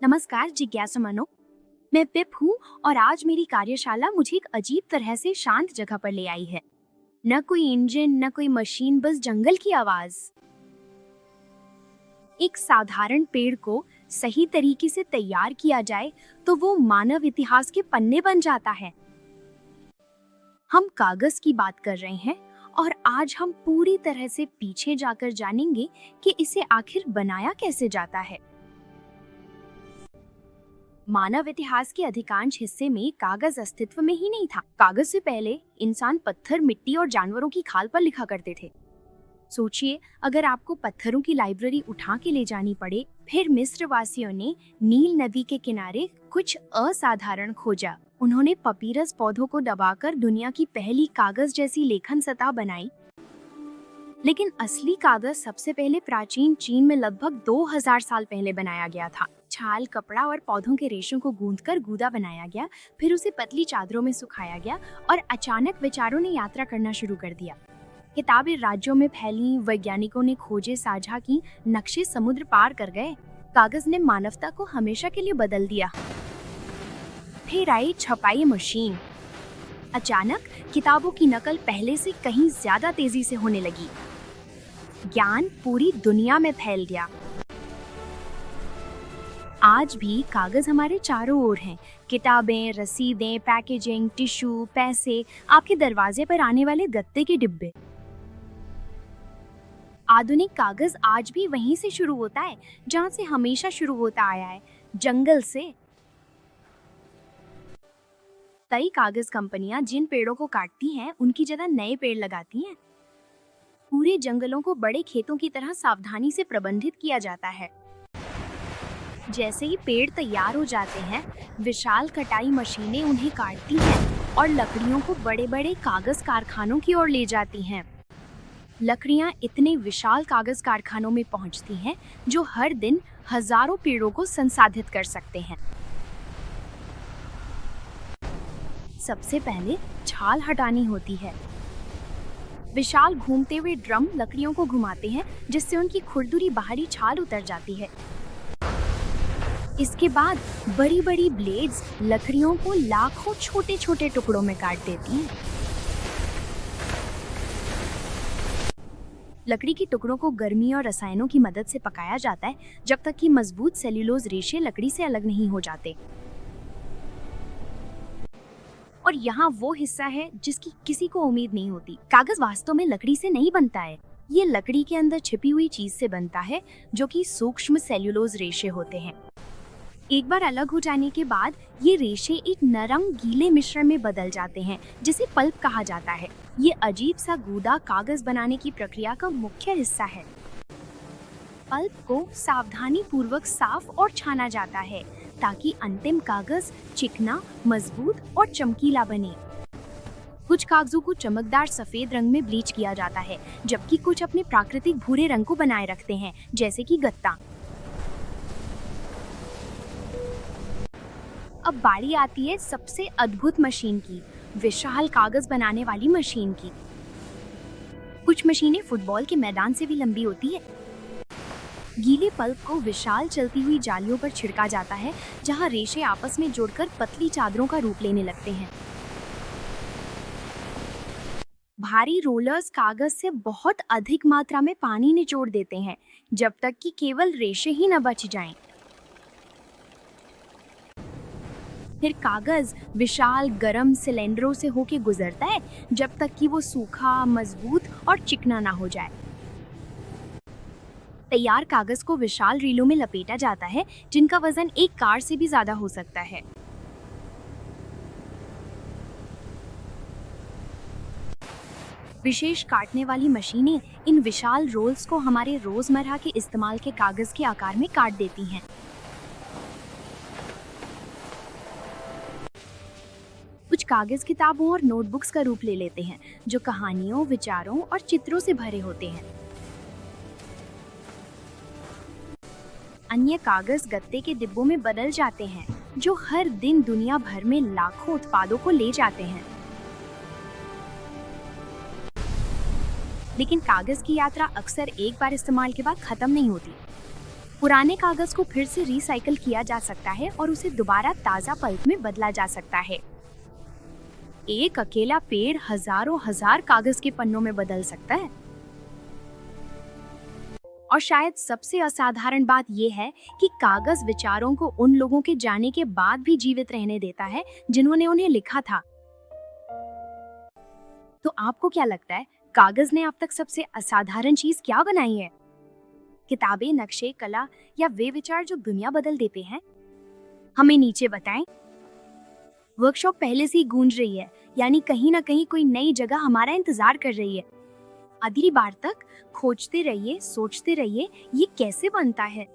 नमस्कार जिज्ञासा मनो। मैं पिप हूँ और आज मेरी कार्यशाला मुझे एक अजीब तरह से शांत जगह पर ले आई है। न कोई इंजन, न कोई मशीन, बस जंगल की आवाज। एक साधारण पेड़ को सही तरीके से तैयार किया जाए तो वो मानव इतिहास के पन्ने बन जाता है। हम कागज की बात कर रहे हैं और आज हम पूरी तरह से पीछे जाकर जानेंगे कि इसे आखिर बनाया कैसे जाता है। मानव इतिहास के अधिकांश हिस्से में कागज अस्तित्व में ही नहीं था। कागज से पहले इंसान पत्थर, मिट्टी और जानवरों की खाल पर लिखा करते थे। सोचिए, अगर आपको पत्थरों की लाइब्रेरी उठा के ले जानी पड़े। फिर मिस्र वासियों ने नील नदी के किनारे कुछ असाधारण खोजा। उन्होंने पपीरस पौधों को दबाकर दुनिया की पहली कागज जैसी लेखन सतह बनाई। लेकिन असली कागज सबसे पहले प्राचीन चीन में लगभग 2000 साल पहले बनाया गया था। छाल, कपड़ा और पौधों के रेशों को गूंथकर गूदा बनाया गया, फिर उसे पतली चादरों में सुखाया गया और अचानक विचारों ने यात्रा करना शुरू कर दिया। किताबें राज्यों में फैली, वैज्ञानिकों ने खोजें साझा की, नक्शे समुद्र पार कर गए। कागज ने मानवता को हमेशा के लिए बदल दिया। फिर आई छपाई मशीन। अचानक किताबों की नकल पहले से कहीं ज्यादा तेजी से होने लगी। ज्ञान पूरी दुनिया में फैल गया। आज भी कागज हमारे चारों ओर हैं। किताबें, रसीदें, पैकेजिंग, टिश्यू, पैसे, आपके दरवाजे पर आने वाले गत्ते के डिब्बे। आधुनिक कागज आज भी वहीं से शुरू होता है जहां से हमेशा शुरू होता आया है, जंगल से। कई कागज कंपनियां जिन पेड़ों को काटती हैं, उनकी जगह नए पेड़ लगाती हैं। पूरे जंगलों को बड़े खेतों की तरह सावधानी से प्रबंधित किया जाता है। जैसे ही पेड़ तैयार हो जाते हैं, विशाल कटाई मशीनें उन्हें काटती हैं और लकड़ियों को बड़े-बड़े कागज कारखानों की ओर ले जाती हैं। लकड़ियां इतने विशाल कागज कारखानों में पहुंचती हैं जो हर दिन हजारों पेड़ों को संसाधित कर सकते हैं। सबसे पहले छाल हटानी होती है। विशाल घूमते हुए ड्रम लकड़ियों को घुमाते हैं, जिससे उनकी खुरदुरी बाहरी छाल उतर जाती है। इसके बाद बड़ी बड़ी ब्लेड्स लकड़ियों को लाखों छोटे छोटे टुकड़ों में काट देती हैं। लकड़ी के टुकड़ों को गर्मी और रसायनों की मदद से पकाया जाता है, जब तक कि मजबूत सेल्यूलोज रेशे लकड़ी से अलग नहीं हो जाते। और यहाँ वो हिस्सा है जिसकी किसी को उम्मीद नहीं होती। कागज वास्तव में लकड़ी से नहीं बनता है। ये लकड़ी के अंदर छिपी हुई चीज से बनता है, जो कि सूक्ष्म सेल्यूलोज रेशे होते हैं। एक बार अलग हो जाने के बाद ये रेशे एक नरम गीले मिश्रण में बदल जाते हैं, जिसे पल्प कहा जाता है। ये अजीब सा गूदा कागज बनाने की प्रक्रिया का मुख्य हिस्सा है। पल्प को सावधानी पूर्वक साफ और छाना जाता है ताकि अंतिम कागज चिकना, मजबूत और चमकीला बने। कुछ कागजों को चमकदार सफेद रंग में ब्लीच किया जाता है, जबकि कुछ अपने प्राकृतिक भूरे रंग को बनाए रखते हैं, जैसे कि गत्ता। अब बारी आती है सबसे अद्भुत मशीन की, विशाल कागज बनाने वाली मशीन की। कुछ मशीनें फुटबॉल के मैदान से भी लंबी होती है। गीले पल्प को विशाल चलती हुई जालियों पर छिड़का जाता है, जहां रेशे आपस में जुड़कर पतली चादरों का रूप लेने लगते हैं। भारी रोलर्स कागज से बहुत अधिक मात्रा में पानी निचोड़ देते हैं, जब तक कि केवल रेशे ही न बच जाएं। फिर कागज विशाल गर्म सिलेंडरों से होके गुजरता है, जब तक कि वो सूखा, मजबूत और चिकना ना हो जाए। तैयार कागज को विशाल रीलों में लपेटा जाता है, जिनका वजन एक कार से भी ज्यादा हो सकता है। विशेष काटने वाली मशीनें इन विशाल रोल्स को हमारे रोजमर्रा के इस्तेमाल के कागज के आकार में काट देती हैं। कुछ कागज किताबों और नोटबुक्स का रूप ले लेते हैं, जो कहानियों, विचारों और चित्रों से भरे होते हैं। अन्य कागज गत्ते के डिब्बों में बदल जाते हैं, जो हर दिन दुनिया भर में लाखों उत्पादों को ले जाते हैं। लेकिन कागज की यात्रा अक्सर एक बार इस्तेमाल के बाद खत्म नहीं होती। पुराने कागज को फिर से रिसाइकल किया जा सकता है और उसे दोबारा ताजा पल्प में बदला जा सकता है। एक अकेला पेड़ हजारों हजार कागज के पन्नों में बदल सकता है। और शायद सबसे असाधारण बात यह है कि कागज विचारों को उन लोगों के जाने के बाद भी जीवित रहने देता है जिन्होंने उन्हें लिखा था। तो आपको क्या लगता है, कागज ने अब तक सबसे असाधारण चीज क्या बनाई है? किताबें, नक्शे, कला या वे विचार जो दुनिया बदल देते हैं? हमें नीचे बताएं। वर्कशॉप पहले से ही गूंज रही है, यानी कहीं ना कहीं कोई नई जगह हमारा इंतजार कर रही है। अगली बार तक खोजते रहिए, सोचते रहिए, ये कैसे बनता है।